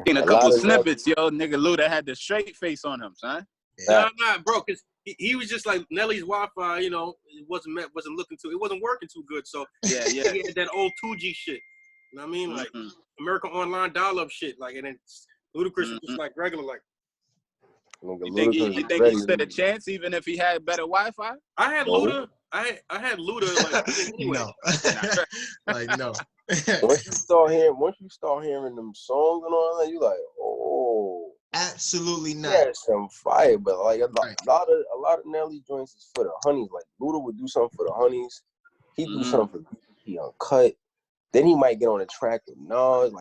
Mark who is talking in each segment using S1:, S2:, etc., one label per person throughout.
S1: Seen a couple snippets, yo. Nigga Luda had the straight face on him, son.
S2: Nah, bro, because he was just like Nelly's Wi-Fi, you know, it wasn't working too good. So
S1: yeah.
S2: He had that old 2G shit. You know what I mean? Like American Online dial-up shit. Like, and then Ludacris was just like regular, like.
S1: You think he stood a chance even if he had better Wi-Fi?
S2: I had Luda. I had Luda like anyway.
S3: No. Like no.
S4: Once you start hearing them songs and all that, you like, oh,
S3: absolutely not.
S4: Yeah, some fire, but like a lot of Nelly joints is for the honeys. Like Luda would do something for the honeys. He do something for he Uncut. Then he might get on a track with Nas.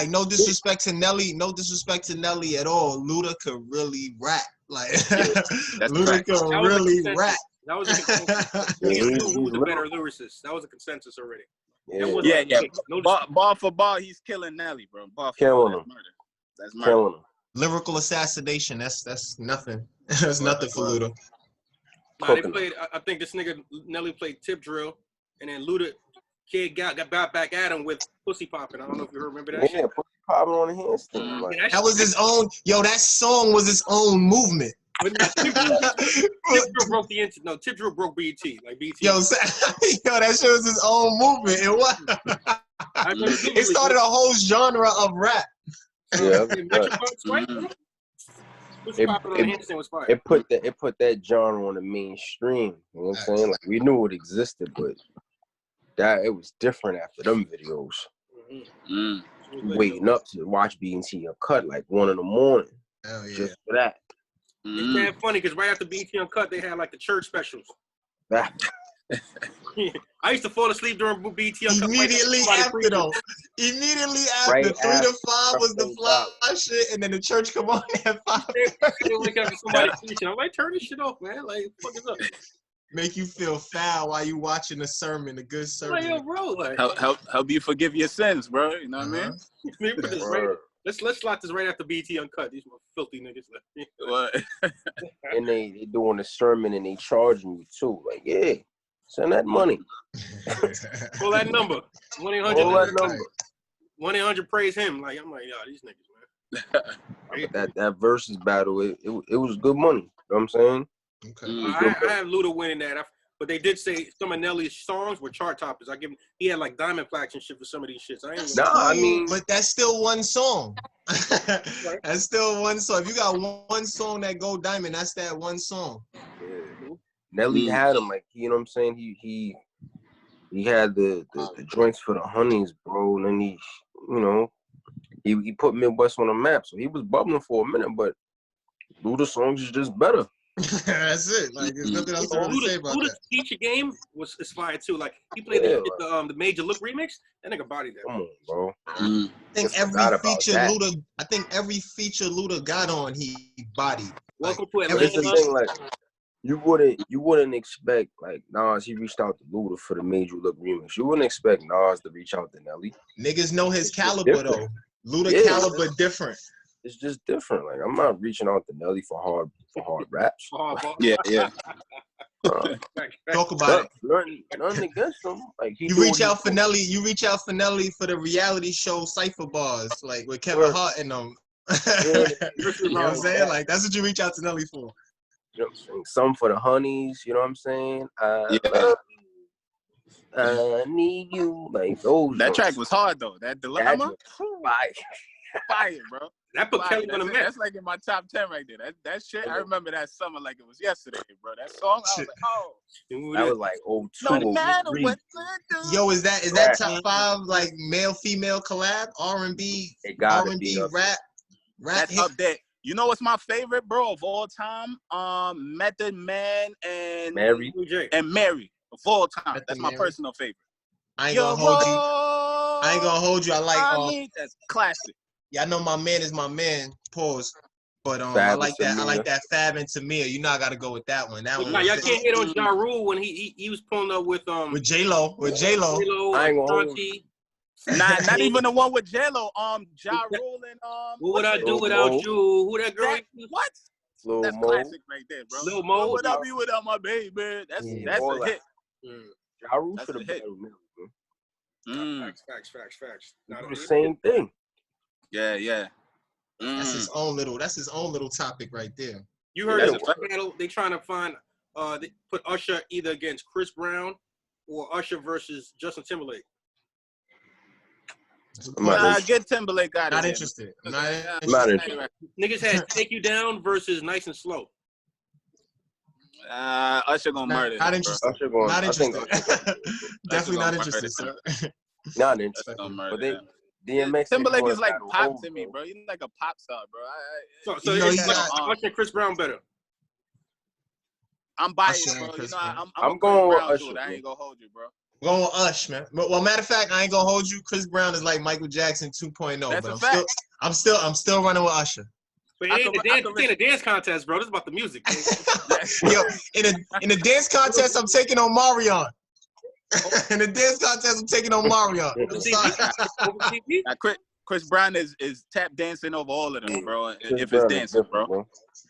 S3: No disrespect to Nelly at all. Luda could really rap. Like Luda could really rap.
S2: That was a consensus. Who was the better lyricist? That was a consensus already.
S1: Yeah. Bar for bar, he's killing Nelly, bro. Bar for bar, that's murder.
S4: Killing him.
S3: Lyrical assassination. That's nothing. That's nothing for Luda.
S2: Nah, they played. I think this nigga Nelly played Tip Drill, and then Luda Kid got back at him with Pussy Poppin'. I don't know if you remember that.
S4: Yeah, Pussy Poppin' on the handstand. Like.
S3: That was his own. Yo, that song was his own movement.
S2: But Tip Drill broke the internet. No, Tip Drill broke BET. Like BET.
S3: Yo, that shit was his own movement. It was. It started a whole genre of rap.
S4: Yeah. It put that genre on the mainstream. You know what I'm saying? Like we knew it existed, but it was different after them videos. Waiting up to watch BET Uncut like 1 a.m.
S3: Hell yeah.
S4: Just for that.
S2: It's kind of funny because right after BET Uncut, they had like the church specials. I used to fall asleep during BET Uncut.
S3: Immediately after, 3 to 5 was the fly shit, and then the church come on at 5.
S2: Somebody preaching. I'm like, turn this shit off, man. Like, fuck is up?
S3: Make you feel foul while you watching a sermon, a good sermon.
S2: Like, yo, bro, like,
S1: help you forgive your sins, bro. You know what I mean?
S2: Let's slot this right after BET Uncut. These filthy niggas.
S1: What?
S4: And they doing a sermon and they charging you too. Like, yeah, send that money.
S2: Pull that number. 1-800. 1-800 praise him. Like, I'm like, yo, these niggas,
S4: man. that Verzuz battle, it was good money. You know what I'm saying?
S3: Okay.
S2: I have Luda winning that. But they did say some of Nelly's songs were chart toppers. He had like diamond plaques and shit for some of these shits.
S3: But that's still one song. That's still one song. If you got one song that go diamond, that's that one song.
S4: Yeah. Nelly had him, like, you know what I'm saying? He had the joints for the honeys, bro, and then he put Midwest on the map. So he was bubbling for a minute, but Luda songs is just better.
S3: That's it. Like, there's nothing else to say about
S2: Luda's feature game is fire too. Like, he played the Major Look remix. That nigga bodied that.
S4: Come on, bro.
S3: I think every feature Luda got on, he bodied.
S2: Welcome to
S4: Atlanta. It's the thing, like, you wouldn't expect, like, Nas, he reached out to Luda for the Major Look remix. You wouldn't expect Nas to reach out to Nelly.
S3: Niggas know his caliber though. Luda caliber different.
S4: It's just different. Like, I'm not reaching out to Nelly for hard raps.
S1: Yeah.
S3: Talk about
S4: it. Nothing against him. Like,
S3: you reach out for Nelly for the reality show Cypher Bars, like with Kevin Hart and them. You know what I'm saying? Like, that's what you reach out to Nelly for.
S4: You know what I'm saying? Some for the honeys, you know what I'm saying? I need you. Like, those.
S1: That track was hard though. That Dilemma. Fire, bro.
S2: That put Kelly on the map.
S1: That's like in my top 10 right there. That shit, I remember that summer like it was yesterday, bro. That song, I was like, oh.
S4: That was like 02, 03.
S3: Yo, is that top 5 like male female collab R&B rap?
S1: That's up there. You know what's my favorite, bro, of all time? Method Man and
S4: Mary
S1: of all time. That's my personal favorite.
S3: I ain't gonna hold you. I like
S1: that's classic.
S3: Yeah, I know my man is my man. Pause. But I like that Fab and Tamir. You know I gotta go with that one. That one.
S2: Y'all can't hit on Ja Rule when he was pulling up with
S3: J-Lo.
S4: I ain't gonna hold you.
S1: Not even the one with J-Lo. Ja Rule and
S2: What would I do without you? Who that girl?
S1: What? That's classic right there, bro.
S2: Lil Mo.
S1: What would I be without my baby? That's a hit.
S4: Ja Rule should have been.
S2: Facts.
S4: The same thing.
S1: Yeah, yeah.
S3: That's his own little topic right there.
S2: You heard the battle? They trying to find they put Usher either against Chris Brown or Usher versus Justin Timberlake.
S1: Get Timberlake out of
S3: Not
S1: here.
S3: Interested.
S4: I'm not interested.
S2: Niggas had Take You Down versus Nice and Slow.
S1: Usher gonna murder.
S3: Not interested.
S4: Usher going,
S3: not interested.
S1: Usher
S3: Definitely not
S1: gonna
S3: interested, sir.
S4: Not interested. But they DMX.
S1: Timberlake is like pop to me, bro. He's like a pop star, bro.
S2: So you got Usher and Chris Brown better.
S1: I'm biased, bro. You know,
S4: I'm going with Usher.
S1: I ain't gonna hold you, bro.
S3: Going with Ush, man. Well, matter of fact, I ain't gonna hold you. Chris Brown is like Michael Jackson 2.0.
S1: That's
S3: but
S1: a fact.
S3: I'm still running with Usher.
S2: But it ain't a dance contest, bro. This is about the music.
S3: Yo, in the dance contest, I'm taking on Marion. In the dance contest, I'm taking on Marion.
S1: Chris Brown is tap dancing over all of them, bro. If it's dancing, bro.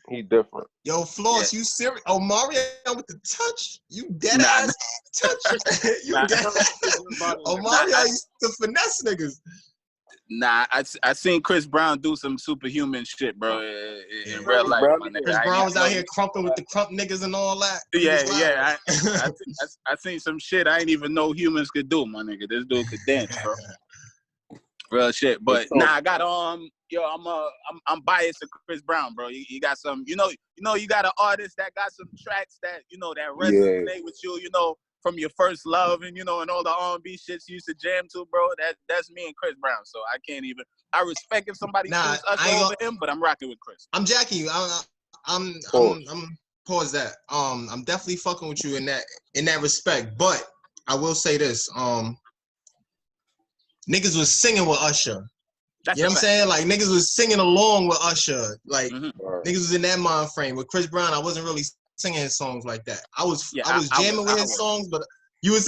S4: He different.
S3: Yo, Floss, you serious? Oh, Mario with the touch? You dead ass touch? You dead ass? Oh, Mario used to finesse niggas.
S1: Nah, I seen Chris Brown do some superhuman shit, bro, in real life.
S3: Chris Brown was out here crumping with the crump niggas and all that.
S1: Yeah. I seen some shit I didn't even know humans could do, my nigga. This dude could dance, bro. Real shit. But I got I'm biased to Chris Brown, bro. You got some, you got an artist that got some tracks that that resonate with you, from your first love and and all the R&B shits you used to jam to, bro. That's me and Chris Brown. So I can't even. I respect if somebody chooses us over him, but I'm rocking with Chris.
S3: I'm jacking you. I'm pause that. I'm definitely fucking with you in that respect. But I will say this. Niggas was singing with Usher. You know what I'm saying? Like niggas was singing along with Usher. Like niggas was in that mind frame. With Chris Brown, I wasn't really singing his songs like that. I was jamming with his songs, but you was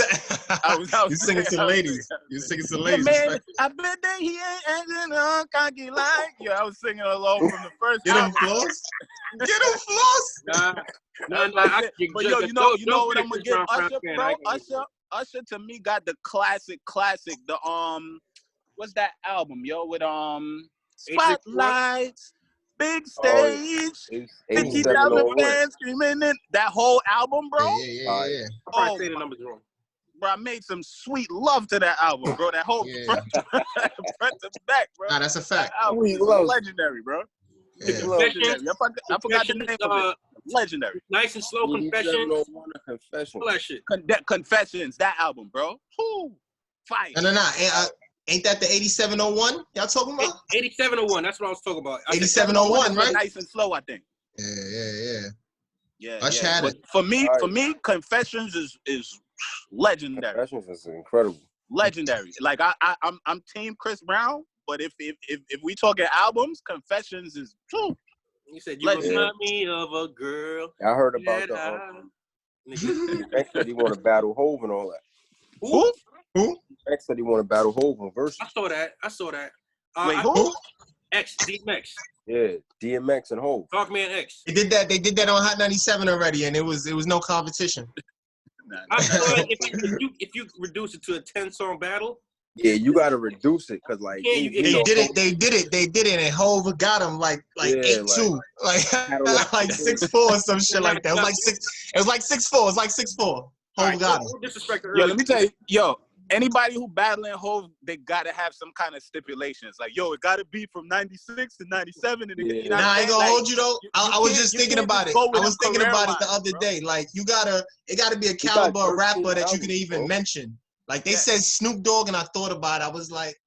S3: you singing to the ladies. You singing to the ladies.
S1: Man, I bet that he ain't acting on cocky like. Yeah, I was singing along from the first.
S3: Get him floss. Get him floss.
S2: Nah.
S1: But yo, you know what I'm gonna give Usher, bro? Usher to me got the classic. The what's that album, yo? With Spotlights, big stage, 50,000 fans screaming in that whole album, bro.
S3: Yeah.
S2: I say the numbers wrong.
S1: Bro, I made some sweet love to that album, bro. That whole front to back, bro.
S3: Nah, that's a fact.
S1: That album is legendary, bro.
S3: Yeah.
S1: I forgot the name of it. Legendary.
S2: Nice and Slow, Confessions. All that shit.
S1: Confessions, that album, bro. Whoo, fire.
S3: No. Ain't that the 8701 y'all talking about?
S2: 8701. That's what I was talking about.
S3: 8701, right?
S1: Nice and Slow, I think.
S3: Yeah. Ush had it.
S1: For me, Confessions is legendary.
S4: Confessions is incredible.
S1: Legendary. Like I'm team Chris Brown, but if we talking albums, Confessions is true.
S2: You said you remind me of a girl.
S4: I heard about X said he want to battle Hove and all that.
S3: Who?
S4: X said he want to battle Hove on Verzuz.
S2: I saw that.
S1: Wait, who?
S2: X, DMX.
S4: Yeah, DMX and Hove.
S2: Darkman X.
S3: They did that on Hot 97 already, and it was no competition.
S2: I feel like if you reduce it to a 10-song battle.
S4: Yeah, you gotta reduce it because like
S3: they did it, and Hove got him like 8'2", like 6'4" or some shit like that. It was like 6'4". Hove got him.
S1: Yo, let me tell you, anybody who battling Hove, they gotta have some kind of stipulations. Like, it gotta be from 96 to 97. And
S3: I ain't gonna hold you though. I was just thinking about it. I was thinking about it the other day. Like, it gotta be a caliber rapper that you can even mention. Like they said Snoop Dogg, and I thought about it. I was like,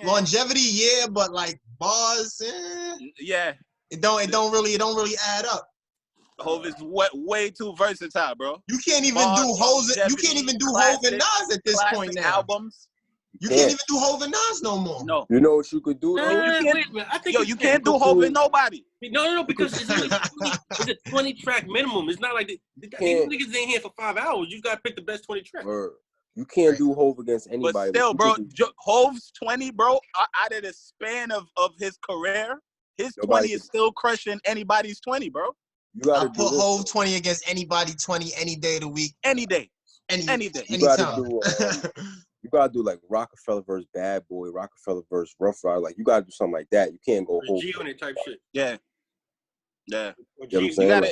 S3: longevity, but like bars, It don't really add up.
S1: Hove is way too versatile, bro.
S3: You can't even do Hove. You can't even do Hove and Nas at this point now.
S1: Albums.
S3: You can't even do Hove and Nas no more.
S1: No.
S4: You know what you could do?
S1: You can't do Hove and nobody.
S2: No, because it's a 20-track minimum. It's not like these niggas ain't here for 5 hours. You gotta pick the best 20 tracks.
S4: You can't do Hove against anybody.
S1: But still, bro, Hove's 20, bro, out of the span of his career, his 20 is still crushing anybody's 20, bro.
S3: I put Hove 20 against anybody 20 any day of the week.
S1: Any day.
S3: Anytime.
S4: You gotta do like Rockefeller versus Bad Boy, Rockefeller versus Rough Rider. Like you gotta do something like that. You can't go whole
S2: G on it type shit.
S1: Yeah. Yeah.
S4: You know what I'm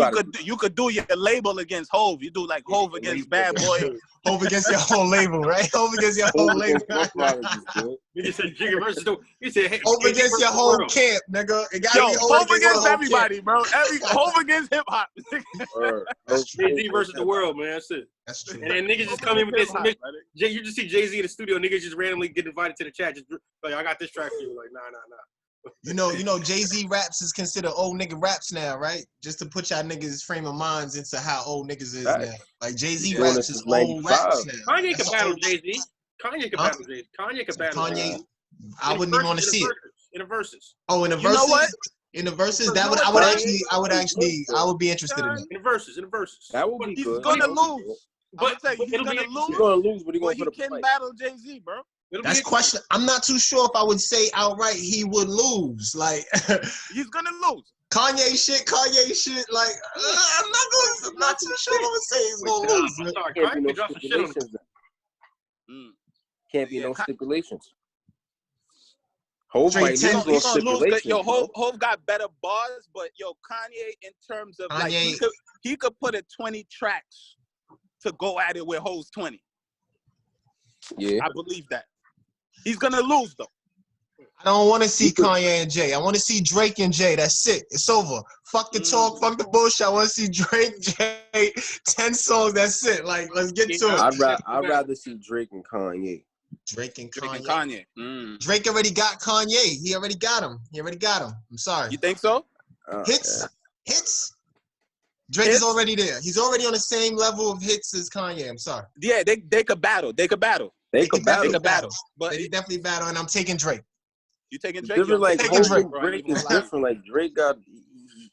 S4: saying?
S1: You could do your label against Hove. You do like Hove against Bad Boy.
S3: Hove against your whole label, right? Hove against your whole label.
S2: You said Jigga versus the. You said hey,
S3: Hove against your whole camp, nigga. It gotta be
S1: Hove against everybody, bro. Hove against hip hop.
S2: Jay-Z versus the world, man. That's it.
S3: That's true.
S2: And then niggas just come in with this. You just see Jay-Z in the studio. Niggas just randomly get invited to the chat. Just like, I got this track for you. Like, nah.
S3: You know, Jay-Z raps is considered old nigga raps now, right? Just to put y'all niggas' frame of minds into how old niggas is now. Like Jay-Z raps is old raps now.
S2: Kanye can battle Jay-Z. Kanye can battle Jay-Z. Kanye can battle
S3: Kanye. I wouldn't even want to see it.
S2: In the verses.
S3: Oh, in the verses. You know what? In the verses, I would be interested in it.
S2: In the verses.
S4: That would be
S1: he's
S4: good.
S1: Gonna lose. But he's gonna lose.
S4: He's gonna lose, but
S1: he can battle Jay-Z, bro.
S3: That's question. I'm not too sure if I would say outright he would lose. Like
S1: he's gonna lose.
S3: Kanye shit. Like I'm not too sure I would say he's gonna lose.
S4: Can't be no stipulations. Hove might lose on stipulations.
S1: Yo, Hove got better bars, but yo, Kanye in terms of like he could put a 20 tracks to go at it with Hove's 20.
S4: Yeah,
S1: I believe that. He's gonna lose though.
S3: I don't want to see Kanye and Jay. I want to see Drake and Jay. That's it. It's over. Fuck the talk. Fuck the bullshit. I want to see Drake, Jay, 10 songs. That's it. Like, let's get to it.
S4: I'd rather see Drake and Kanye.
S3: Drake and Kanye. Drake already got Kanye. He already got him. I'm sorry.
S1: You think so?
S3: Hits. Drake is already there. He's already on the same level of hits as Kanye. I'm sorry.
S1: Yeah, they could battle. They could battle. But
S3: they definitely battle, and I'm taking Drake.
S1: You taking Drake?
S4: Like Drake is different. Like Drake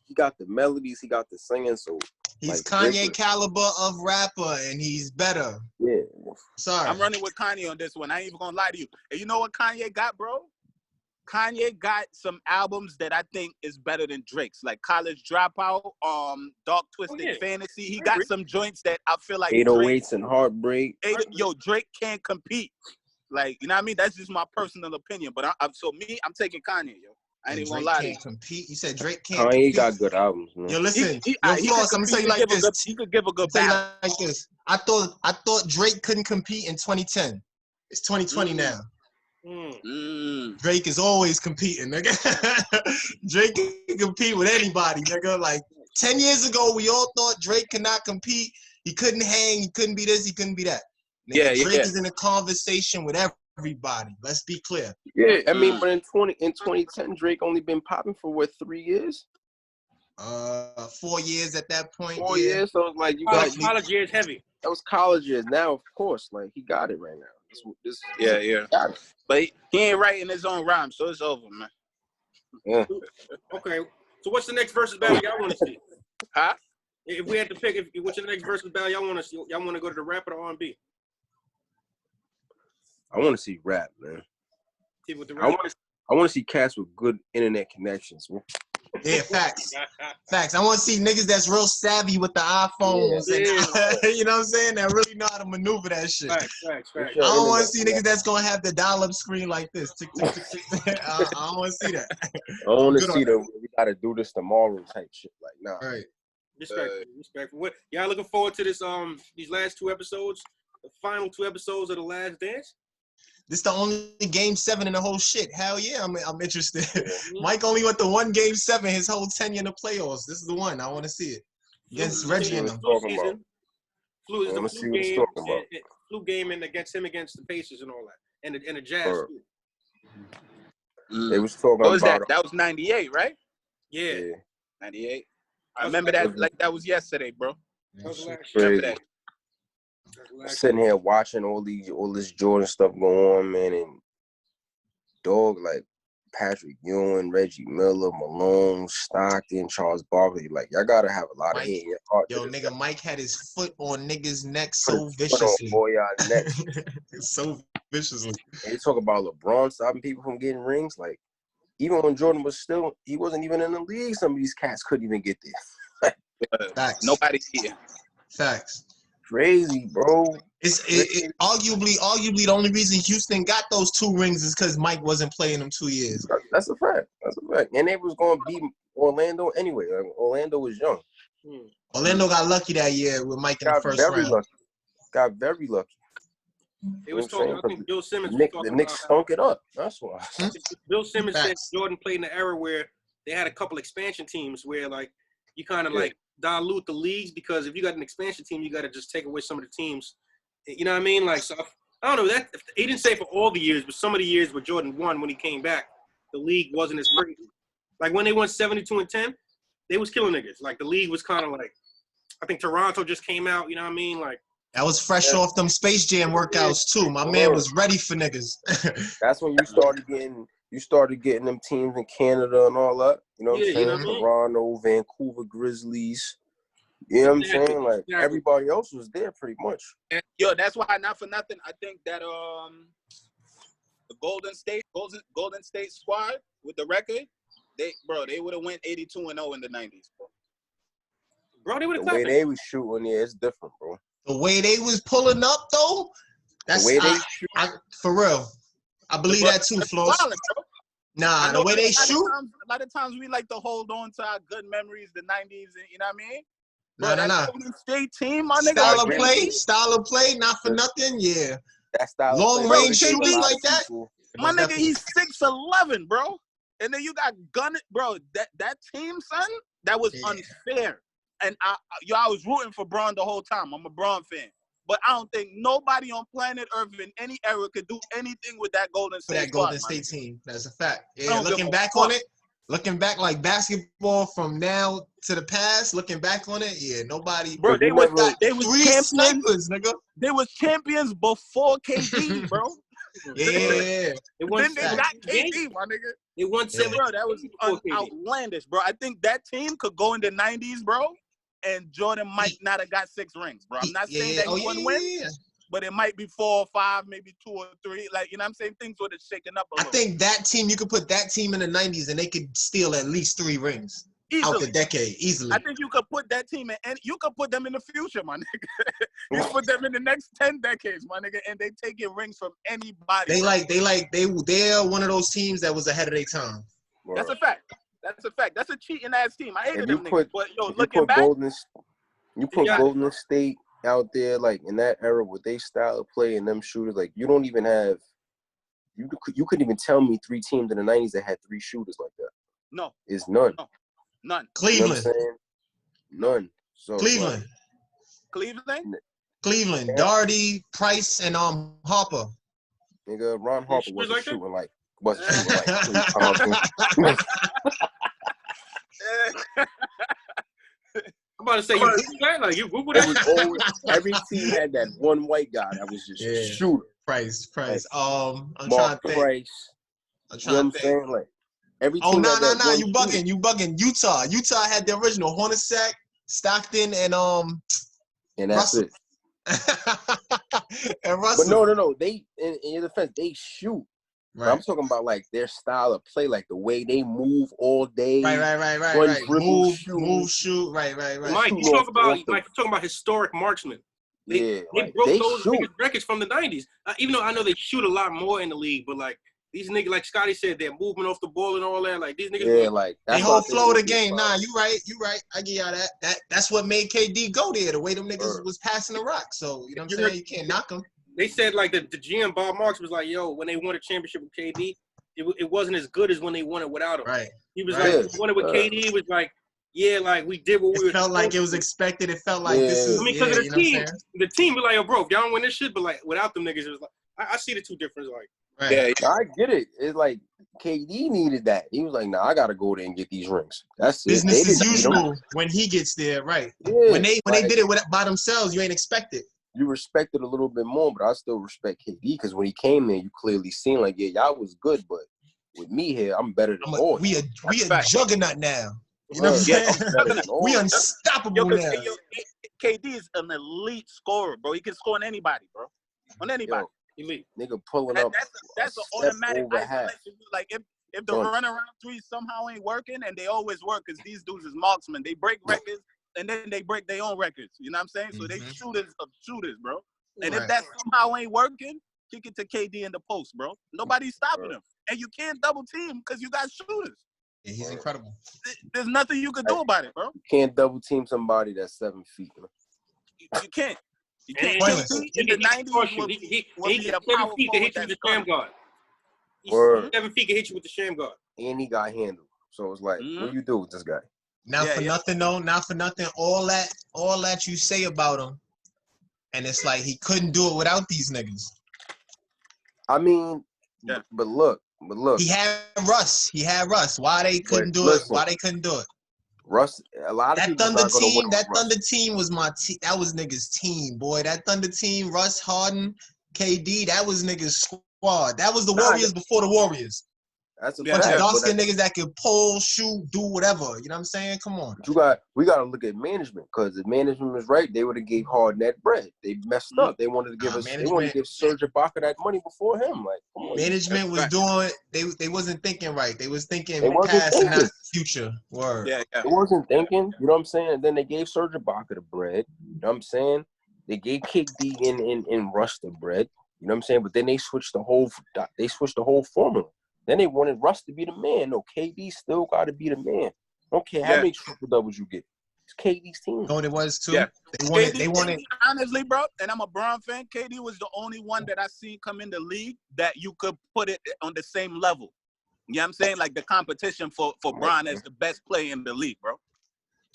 S4: he got the melodies, he got the singing. So
S3: he's like, Kanye caliber of rapper, and he's better.
S4: Yeah.
S3: Sorry.
S1: I'm running with Kanye on this one. I ain't even gonna lie to you. And you know what Kanye got, bro? Kanye got some albums that I think is better than Drake's, like College Dropout, Dark Twisted Fantasy. He got some joints that I feel like
S4: 808s and Heartbreak.
S1: Drake can't compete. Like, you know what I mean? That's just my personal opinion. But I'm taking Kanye, yo. I ain't even gonna lie to you.
S3: Compete. You said Drake can't
S4: compete. Kanye got good albums, man.
S3: Yo, listen. I'm gonna tell you like this.
S1: He could give a good battle.
S3: Like this. I thought Drake couldn't compete in 2010. It's 2020 now. Drake is always competing, nigga. Drake can compete with anybody, nigga. Like 10 years ago, we all thought Drake could not compete. He couldn't hang. He couldn't be this. He couldn't be that. Nigga, Drake is in a conversation with everybody. Let's be clear.
S4: Yeah, I mean, but in 2010, Drake only been popping for what, 3 years?
S3: 4 years at that point.
S4: 4 years. So it's like
S2: college years heavy.
S4: That was college years. Now, of course, like he got it right now.
S1: Yeah. But he ain't writing his own rhymes, so it's over, man.
S4: Yeah.
S2: Okay. So what's the next versus battle y'all want to see?
S1: Huh?
S2: If we had to pick, what's the next versus battle y'all want to see? Y'all want to go to the rap or the R&B?
S4: I want to see rap, man. I want to see cats with good internet connections, man.
S3: Yeah, facts. I want to see niggas that's real savvy with the iPhones. And, you know what I'm saying? That really know how to maneuver that shit.
S2: Facts.
S3: I don't want to see niggas that's going to have the dial-up screen like this. Tick, tick, tick, tick. I don't want to see that.
S4: I want to see we got to do this tomorrow type shit. Like, nah.
S3: Right.
S2: Respect. What y'all looking forward to this? These last 2 episodes, the final 2 episodes of The Last Dance.
S3: This the only game 7 in the whole shit. Hell yeah, I'm interested. Mike only went to 1 game 7 his whole tenure in the playoffs. This is the one. I want to see it. Against Reggie and them.
S2: Flu is the flu game and against the Pacers and all that. And the Jazz.
S4: They was talking about
S1: that was 98, right?
S2: Yeah.
S1: 98. I remember that like that was yesterday, bro.
S4: Remember that. Sitting here watching all this Jordan stuff go on, man, and dog like Patrick Ewing, Reggie Miller, Malone, Stockton, Charles Barkley, like y'all gotta have a lot of hate in your heart.
S3: Yo, nigga, Mike had his foot on niggas' neck so viciously.
S4: Neck.
S3: So viciously.
S4: And you talk about LeBron stopping people from getting rings, like even when Jordan he wasn't even in the league. Some of these cats couldn't even get there.
S3: Facts.
S1: Nobody here.
S3: Facts.
S4: crazy, bro.
S3: It's arguably the only reason Houston got those 2 rings is because Mike wasn't playing them 2 years.
S4: That's a fact. And they was going to beat Orlando anyway. Like, Orlando was young.
S3: Orlando got lucky that year with Mike in the first round.
S4: Got very lucky.
S2: It was talking. I think Bill Simmons.
S4: The Knicks stunk it up. That's why.
S2: Bill Simmons said Jordan played in an era where they had a couple expansion teams where like you kind of like dilute the leagues because if you got an expansion team, you got to just take away some of the teams. You know what I mean? Like, so I don't know that he didn't say for all the years, but some of the years where Jordan won when he came back, the league wasn't as crazy. Like when they won 72-10, they was killing niggas. Like the league was kind of like, I think Toronto just came out. You know what I mean? Like
S3: that was fresh off them Space Jam workouts too. My man was ready for niggas.
S4: That's when you started getting them teams in Canada and all that. You know what I'm saying?
S2: You know what I mean?
S4: Toronto, Vancouver Grizzlies. You know what I'm saying? Like everybody else was there pretty much.
S1: And, that's why not for nothing. I think that the Golden State squad with the record, they would have went 82-0 in the 90s, bro.
S2: They would have.
S4: The way they was shooting, it's different, bro.
S3: The way they was pulling up though, that's
S4: the way they shoot.
S3: For real. I believe that too, Floss. Nah, the way they shoot.
S1: A lot of times we like to hold on to our good memories, the 90s, and you know what I mean?
S3: No.
S1: Golden State team, my nigga.
S3: Style of play, not for nothing, yeah.
S4: That style
S3: long range shooters like that.
S1: My nigga, he's 6'11", bro. And then you got Gunn, bro. That team, son, that was unfair. And I was rooting for Braun the whole time. I'm a Braun fan. But I don't think nobody on planet Earth in any era could do anything with that Golden State
S3: team. That's a fact. Yeah, looking back on it, looking back like basketball from now to the past, looking back on it, nobody.
S1: Bro, they was champions,
S3: snipers, nigga.
S1: They was champions before KD, bro.
S3: Yeah.
S1: Then they got KD, my nigga.
S2: They won 7.
S1: Bro, that was outlandish, bro. I think that team could go in the 90s, bro. And Jordan might not have got 6 rings, bro. I'm not saying that he wouldn't win, but it might be 4 or 5, maybe 2 or 3. Like, you know what I'm saying? Things would have shaken up a little.
S3: I think that team, you could put that team in the 90s and they could steal at least 3 rings out the decade, easily.
S1: I think you could put that team in, and you could put them in the future, my nigga. You put them in the next 10 decades, my nigga, and they taking rings from anybody.
S3: They're one of those teams that was ahead of their time.
S1: Bro. That's a fact. That's a cheating ass team. I hated them niggas. But looking back,
S4: you put Golden State out there like in that era with their style of play and them shooters, like you don't even have. You couldn't even tell me 3 teams in the 90s that had 3 shooters like that.
S1: No,
S4: it's none.
S1: No. None.
S3: Cleveland.
S4: You know none. So
S1: Cleveland.
S3: Daugherty, Price, and Harper.
S4: Nigga, Ron Harper wasn't shooting like. I'm
S2: about to say you Google
S4: that. Every team had that one white guy that was just a shooter.
S3: Price. I'm
S4: Mark
S3: trying to think.
S4: Price.
S3: I'm trying to think.
S4: Like every team.
S3: No, you bugging. Utah had the original Hornacek, Stockton, and
S4: that's
S3: Russell.
S4: it.
S3: And Russell.
S4: But no. They in your defense, they shoot. Right. I'm talking about like their style of play, like the way they move all day.
S3: Right. Move, shoot. Right.
S2: Mike, you talking about historic marksmen. They broke those biggest records from the 90s. Even though I know they shoot a lot more in the league, but like these niggas, like Scotty said, they're moving off the ball and all that. Like these niggas,
S4: like
S3: they whole flow of the game. Nah, you right. I give y'all that. That's what made KD go there. The way them niggas was passing the rock. So you know what I'm saying? You can't knock them.
S2: They said like the GM Bob Marks was like, yo, when they won a championship with KD, it wasn't as good as when they won it without him.
S3: Right.
S2: He was like, when they won it with KD, was like, like we did what we were.
S3: It felt like it was expected. It felt like this is.
S2: I mean, because of the team, the team was like, yo, bro, if y'all don't win this shit, but like without them niggas, it was like I see the two differences. Like,
S3: right.
S4: I get it. It's like KD needed that. He was like, nah, I gotta go there and get these rings. That's
S3: business as usual when he gets there, right?
S4: Yeah,
S3: when they did it by themselves, you ain't expect it.
S4: You respect it a little bit more, but I still respect KD because when he came in, you clearly seen like, y'all was good, but with me here, I'm better than all.
S3: We a juggernaut now. You know what I'm saying? We unstoppable now.
S1: KD is an elite scorer, bro. He can score on anybody, bro. On anybody.
S2: Elite.
S4: Nigga pulling up.
S1: That's an automatic isolation. Like if the runaround 3 somehow ain't working, and they always work because these dudes is marksmen. They break records. and then they break their own records. You know what I'm saying? So they shooters of shooters, bro. And
S3: Right.
S1: if that somehow ain't working, kick it to KD in the post, bro. Nobody's stopping him. And you can't double team because you got shooters.
S3: Yeah, he's incredible.
S1: There's nothing you can do about it, bro.
S4: You can't double team somebody that's 7 feet, man.
S1: You can't. You can't.
S3: Pointless.
S1: In the 90s,
S2: he
S1: be a
S2: 7
S1: power
S2: feet to
S1: forward
S2: hit you with the sham guard.
S4: Word.
S2: 7 feet can hit you with the sham guard.
S4: And he got handled. So it's like, what do you do with this guy?
S3: Not for nothing, though. Not for nothing. All that you say about him, and it's like he couldn't do it without these niggas.
S4: I mean, but look.
S3: He had Russ. Why they couldn't do it? Why they couldn't do it?
S4: Russ, a lot of
S3: that Thunder team. That
S4: Russ.
S3: Thunder team was my team. That was niggas' team, boy. That Thunder team. Russ, Harden, KD. That was niggas' squad. That was the Warriors before the Warriors.
S4: That's a
S3: bunch of dark-skinned niggas that could pull, shoot, do whatever. You know what I'm saying? Come on.
S4: We got to look at management, because if management was right, they would have gave Harden that bread. They messed up. They wanted to give They wanted to give Serge Ibaka that money before him. Like, come on.
S3: Management was doing. They wasn't thinking right. They was thinking past and not future. Word.
S4: Yeah. They wasn't thinking. You know what I'm saying? And then they gave Serge Ibaka the bread. You know what I'm saying? They gave KD and Russ the bread. You know what I'm saying? But then they switched the whole formula. Then they wanted Russ to be the man. No, KD still got to be the man. I don't care how many triple doubles you get. It's KD's team.
S3: You know what it was too?
S1: Yeah.
S3: They wanted.
S1: Honestly, bro, and I'm a Bron fan. KD was the only one that I seen come in the league that you could put it on the same level. You know what I'm saying? Like the competition for Bron as the best player in the league, bro.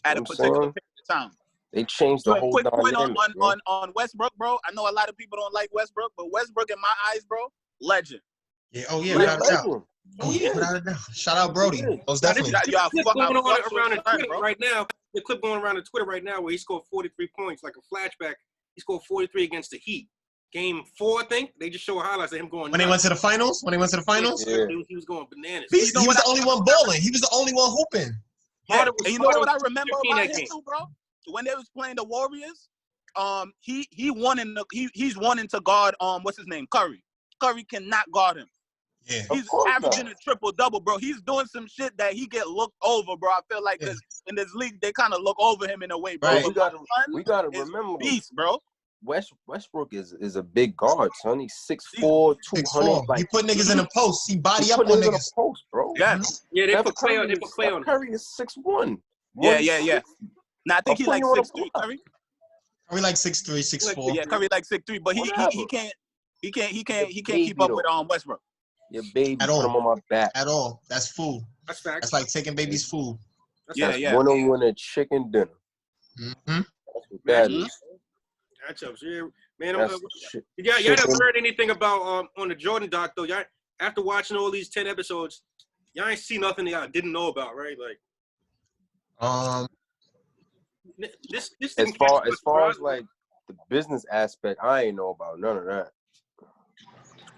S1: At a particular period of time.
S4: They changed the whole
S1: quick point on Westbrook, bro. I know a lot of people don't like Westbrook, but Westbrook, in my eyes, bro, legend.
S3: Yeah. Oh yeah. Without a doubt. Oh yeah. Without a doubt. Shout out Brody. Most definitely.
S2: The clip going around Twitter right now. The clip going around on Twitter right now where he scored 43 points, like a flashback. He scored 43 against the Heat. Game 4, I think. They just show highlights of him going.
S3: When they went to the finals.
S2: Yeah. He was going bananas.
S3: He was the only one balling. He was the only one hooping.
S1: Yeah. And you know what I remember about him too, bro? When they was playing the Warriors, he's wanting to guard what's his name, Curry. Curry cannot guard him.
S3: Yeah.
S1: He's averaging a triple-double, bro. He's doing some shit that he get looked over, bro. I feel like in this league, they kind of look over him in a way, bro.
S3: Right.
S4: We gotta remember,
S1: beast, bro.
S4: Westbrook is a big guard, son. He's 6'4", 200. Like,
S3: he put niggas in the post. He body up on
S4: niggas in
S3: niggas.
S4: the post, bro.
S1: Yeah.
S2: Yeah, they put Clay on.
S4: Curry is 6'1".
S1: Yeah. Now I think he like 6'3", Curry.
S3: Curry like 6'3", 6'4".
S1: Yeah, Curry like 6'3", but he can't keep up with Westbrook.
S4: Your baby
S3: At
S4: put
S3: all.
S4: him on my back.
S3: At all. That's food.
S2: That's facts.
S3: That's like taking baby's food.
S4: That's one at chicken dinner.
S3: Mm-hmm.
S4: That's what that is.
S2: Matchups, yeah, man. Y'all never heard anything about on the Jordan doc though? Y'all, after watching all these 10 episodes, y'all ain't see nothing that y'all didn't know about, right? Like, this
S4: as far as like the business aspect, I ain't know about none of that.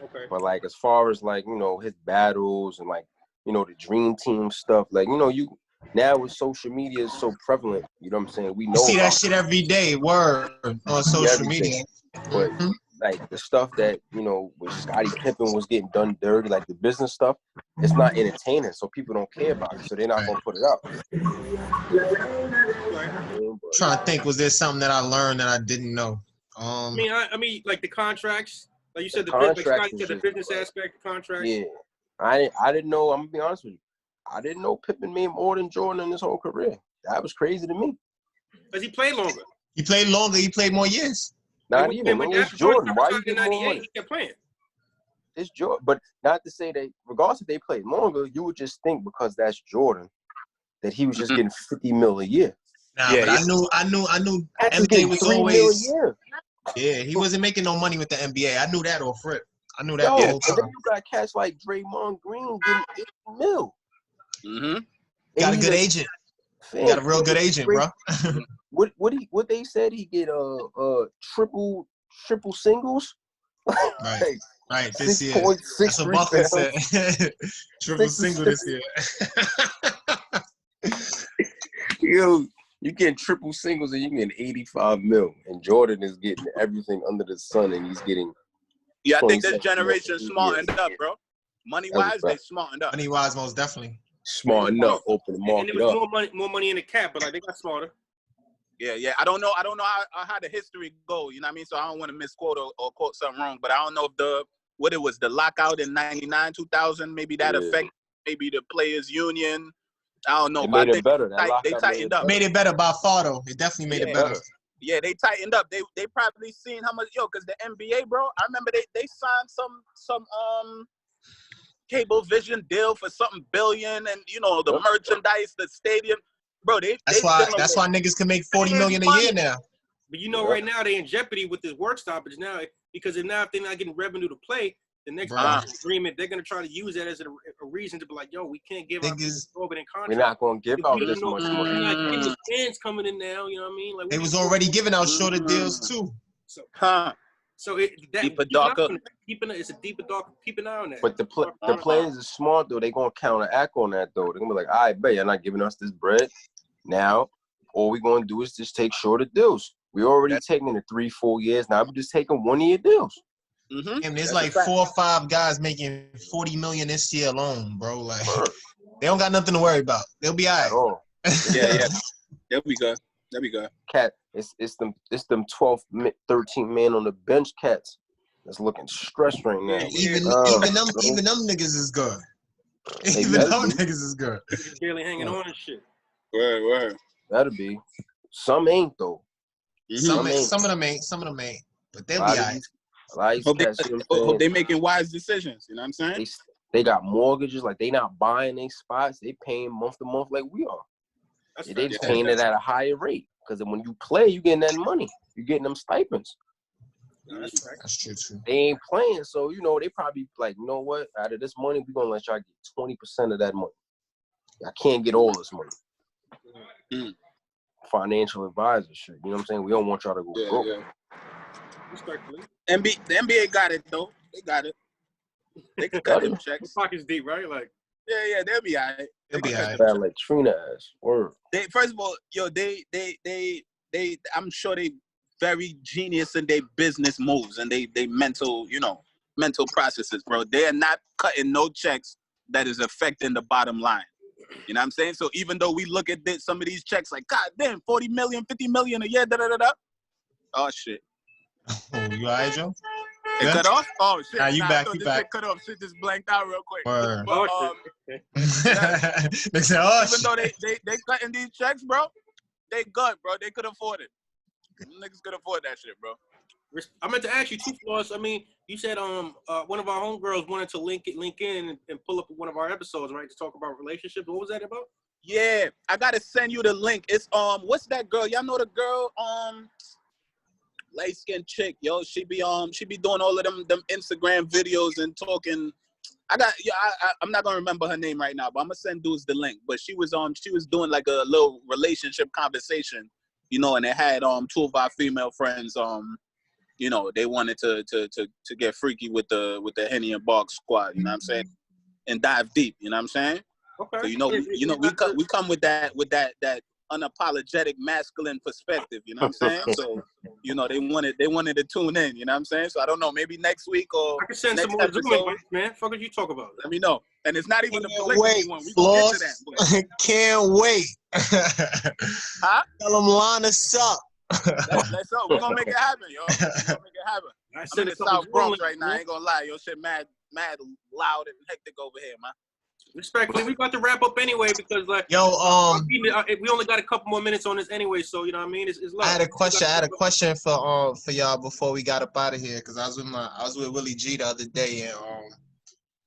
S2: Okay.
S4: But like as far as like, you know, his battles and like, you know, the dream team stuff, like, you know, you now with social media is so prevalent, you know what I'm saying? We know
S3: you see that shit every day, word, on social media.
S4: But like the stuff that, you know, with Scottie Pippen was getting done dirty, like the business stuff, it's not entertaining, so people don't care about it, so they're not gonna put it out.
S3: Trying to think, was there something that I learned that I didn't know?
S2: I mean, like the contracts, like you said, the business aspect, the contracts.
S4: Yeah, I didn't know. I'm gonna be honest with you. I didn't know Pippen made more than Jordan in his whole career. That was crazy to me.
S2: Because he played longer.
S3: He played longer. He played more years.
S4: Not even. It's Jordan. Why you getting more money?
S2: He kept playing.
S4: It's Jordan. But not to say that, regardless if they played longer, you would just think because that's Jordan that he was just getting $50 million a year.
S3: Nah, but I knew MJ was always. Yeah, he wasn't making no money with the NBA. I knew that off rip. I knew that the whole time.
S4: And then you got cats like Draymond Green getting $80 million.
S1: Mm-hmm.
S3: Got a good agent. Got a real good agent, bro.
S4: What they said he get triple singles.
S3: Right. This year. That's what Buffett said. Triple single this year.
S4: Yo, you getting triple singles and you getting $85 million, and Jordan is getting everything under the sun, and he's getting.
S1: Yeah, I think this generation smartened up, bro. Money-wise, they smartened up.
S3: Money-wise, most definitely.
S4: Smart enough, open the market
S2: and there was more money in the cap, but like they got smarter.
S1: Yeah. I don't know how the history go. You know what I mean? So I don't want to misquote or quote something wrong. But I don't know if what it was, the lockout in 99, 2000, maybe that affected maybe the players' union. I don't know.
S4: It
S1: but
S4: made it better.
S1: They tightened up.
S3: Made it better by far though. It definitely made it better.
S1: Yeah, they tightened up. They probably seen how much because the NBA, bro. I remember they signed some cable vision deal for something billion, and the merchandise, the stadium, bro.
S3: That's why niggas can make $40 million a year now.
S2: But right now they in jeopardy with this work stoppage now because if they're not getting revenue to play. The next agreement, they're gonna try to use that as a reason to be like, "Yo, we can't give out this exorbitant contract.
S4: We're not gonna give out this much money.
S2: We're not getting the fans coming in now. You know what I mean? Like
S3: they was already giving out shorter deals too.
S2: So,
S1: deeper, darker.
S2: It's a deeper, darker. Keep an eye on that.
S4: But the players are smart though. They gonna counteract on that though. They're gonna be like, "I bet you're not giving us this bread now. All we gonna do is just take shorter deals. We already taking the 3-4 years now. We're just taking 1 year deals."
S3: Mm-hmm. And there's like 4 or 5 guys making $40 million this year alone, bro. Like they don't got nothing to worry about. They'll be all right.
S1: Yeah. There we go.
S4: Cat, it's them 12, 13 men on the bench cats that's looking stressed right now.
S3: Even them niggas is good. Even them niggas is good.
S2: Barely hanging on and shit.
S1: Word.
S4: That'll be. Some ain't though.
S3: Some of them ain't. But they'll be all right.
S1: Hope they making wise decisions. You know what I'm saying?
S4: They got mortgages, like they not buying their spots. They paying month to month like we are. They just paying it at a higher rate because when you play, you getting that money. You getting them stipends.
S3: That's true too.
S4: They ain't playing, so they probably like, you know what? Out of this money, we gonna let y'all get 20% of that money. I can't get all this money. Financial advisor shit. You know what I'm saying? We don't want y'all to go broke.
S1: Yeah. The NBA got it though. They got it. They can cut them checks.
S2: Pockets deep, right? Like,
S1: yeah, they'll be all right.
S3: They'll be all right.
S4: Bad like Trina ass. Word.
S1: First of all, they I'm sure they very genius in their business moves and they mental processes, bro. They are not cutting no checks that is affecting the bottom line. You know what I'm saying? So even though we look at some of these checks like, God damn, 40 million, 50 million a year, Oh shit.
S3: Oh, you all right, Joe?
S1: It cut off? Oh shit.
S3: Nah, you back.
S1: Cut off. Shit just blanked out real quick.
S3: Word.
S1: But,
S3: they said, oh,
S1: even though they cutting these checks, bro, they good, bro. They could afford it. Niggas could afford that shit, bro.
S2: I meant to ask you too, Floss. I mean, you said one of our homegirls wanted to link in and pull up one of our episodes, right, to talk about relationships. What was that about?
S1: Yeah, I gotta send you the link. It's what's that girl? Y'all know the girl light skinned chick, yo. She be doing all of them Instagram videos and talking. I'm not gonna remember her name right now, but I'm gonna send dudes the link. But she was doing like a little relationship conversation, and it had 2 of our female friends they wanted to get freaky with the Henny and Bark squad, you know what I'm saying? And dive deep, you know what I'm saying?
S2: Okay.
S1: So we come with that unapologetic masculine perspective, you know what I'm saying? So, they wanted to tune in, you know what I'm saying? So I don't know, maybe next week or
S2: I can send some more Zoom invites, man. Fuck what you talk about.
S1: Let me know. And it's not even the polygamy one. We can get to that.
S3: Can't wait.
S1: Huh?
S3: Tell them line us up.
S1: Let's up. We're gonna make it happen, yo. We're gonna make it happen. I'm in the South Bronx right now. I ain't gonna lie. Your shit mad loud and hectic over here, man.
S2: Respectfully, we got to wrap up anyway because we only got a couple more minutes on this anyway, so you know what I mean. It's love.
S3: I had a question for y'all before we got up out of here because I was with Willie G the other day and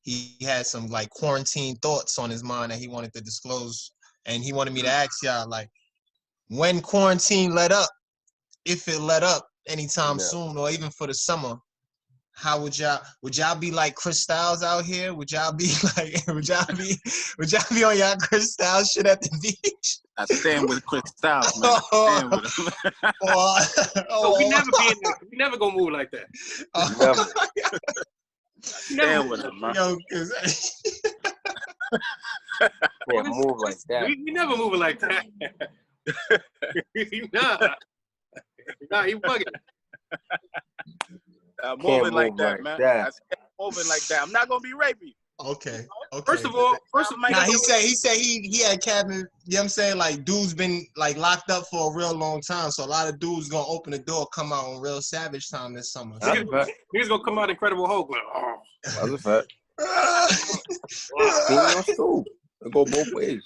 S3: he had some like quarantine thoughts on his mind that he wanted to disclose and he wanted me to ask y'all like when quarantine let up, if it let up anytime soon or even for the summer. How would y'all be like Chris Styles out here? Would y'all be on y'all Chris Styles shit at the beach?
S1: I stand with Chris Styles, man. I stand with him.
S2: We never gonna move like that.
S1: Stand with him, man.
S3: Yo,
S4: can't move like that.
S2: We never move like that. Nah, you bugging.
S1: Moving like that, man. Moving like that. I'm not gonna be rapey.
S3: Okay.
S2: First of all,
S3: he said he had cabin. You know what I'm saying? Like dudes been like locked up for a real long time, so a lot of dudes gonna open the door, come out on real savage time this summer.
S2: Niggas gonna come out Incredible Hulk. Like, oh.
S4: That's a fact. Too. It go both ways.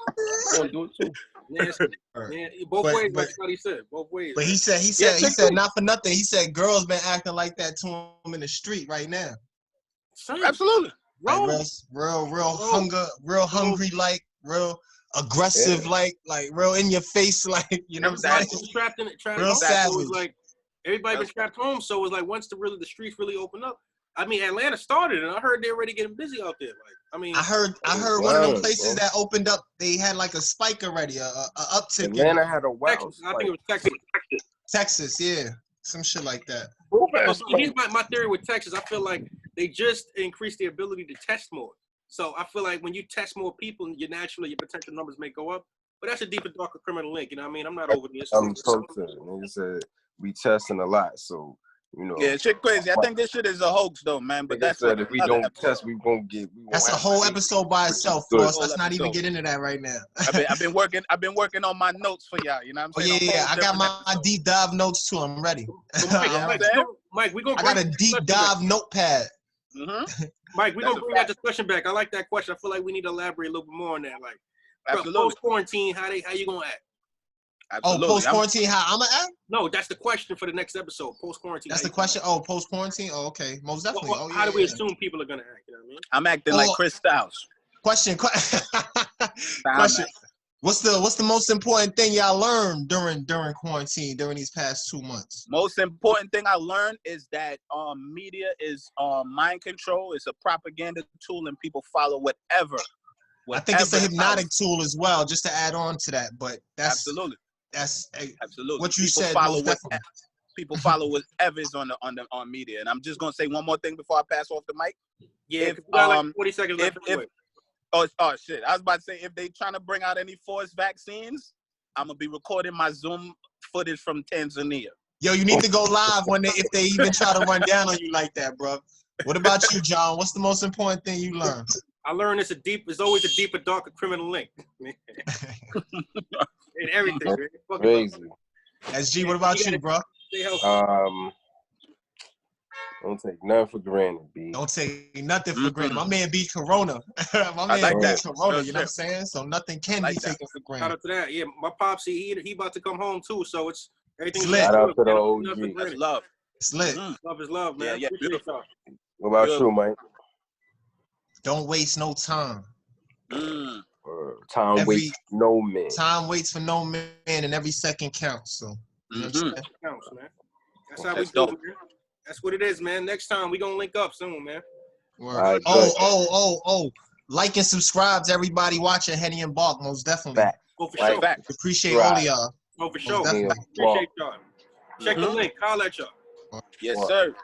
S4: I'm gonna do it too.
S2: Man, both ways. Like what he said. Both ways.
S3: But he said not for nothing. He said girls been acting like that to him in the street right now.
S1: Absolutely.
S3: Like real hungry, like real aggressive, like real in your face, like you know what I'm saying?
S2: Trapped
S3: real savage.
S2: So like everybody been trapped home, so it was like once the streets really open up. I mean, Atlanta started, and I heard they're already getting busy out there. Like, I mean,
S3: I heard one of them places that opened up, they had like a spike already, a uptick.
S4: Atlanta had a wild
S2: Texas. I think it was Texas.
S3: Texas, yeah, some shit like that.
S2: Here's my theory with Texas. I feel like they just increased the ability to test more. So I feel like when you test more people, your potential numbers may go up. But that's a deeper, darker criminal link. You know what I mean? I'm not over this.
S4: Nigga said we testing a lot, so. You know,
S1: yeah, shit crazy. I think this shit is a hoax, though, man. But that's
S4: what if we don't test, we won't get.
S3: That's a whole episode by itself, Floss. Let's not even get into that right now.
S1: I've been working on my notes for y'all. You know what I'm saying?
S3: Yeah. I got my deep dive notes too. I'm ready.
S2: Mike, we gonna.
S3: I got a deep dive notepad.
S1: Mm-hmm.
S2: Mike, we gonna bring that discussion back. I like that question. I feel like we need to elaborate a little bit more on that. Like, post quarantine, how you gonna act?
S1: Absolutely.
S3: Oh, post quarantine, how I'm gonna act?
S2: No, that's the question for the next episode. Post quarantine.
S3: That's the question. Oh, post quarantine. Oh, okay, most definitely.
S2: How do we assume people are gonna act? You know what I mean?
S1: I'm acting like Chris Styles.
S3: Question. What's the most important thing y'all learned during quarantine during these past 2 months?
S1: Most important thing I learned is that media is mind control. It's a propaganda tool, and people follow whatever.
S3: I think it's a hypnotic tool as well. Just to add on to that, but that's
S1: absolutely.
S3: That's
S1: absolutely
S3: what you
S1: people
S3: said.
S1: People follow whatever is on media, and I'm just gonna say one more thing before I pass off the mic.
S2: Yeah, like 40 seconds left.
S1: Oh shit! I was about to say if they trying to bring out any forced vaccines, I'm gonna be recording my Zoom footage from Tanzania.
S3: Yo, you need to go live if they even try to run down on you like that, bro. What about you, John? What's the most important thing you learned?
S2: I learned it's always a deeper, darker criminal link. In everything, man.
S4: Crazy.
S3: SG, what about you, bro?
S4: Don't take nothing for granted, B.
S3: Don't take nothing for granted. My man beat Corona. My man beat Corona, you know what I'm saying? So nothing can be taken for granted.
S2: Shout out to that. Yeah, my pops, he about to come home too, so it's everything's
S3: lit.
S4: Shout out to the OG.
S1: That's love.
S3: It's lit.
S2: Love is love, man.
S1: Yeah, beautiful.
S4: What about you, Mike?
S3: Don't waste no time.
S4: Time waits for no man.
S3: Time waits for no man, and every second counts. So, you know what I'm saying?
S2: Counts, man. That's how we do it, man. That's what it is, man. Next time we gonna link up soon, man.
S3: Right. Oh! Like and subscribe to everybody watching Henny and Bark, most definitely.
S2: Oh, for sure.
S3: Appreciate all of y'all.
S2: Oh, for sure. Appreciate y'all. Check the link. Holla at y'all.
S1: Yes, sir.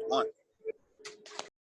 S1: One.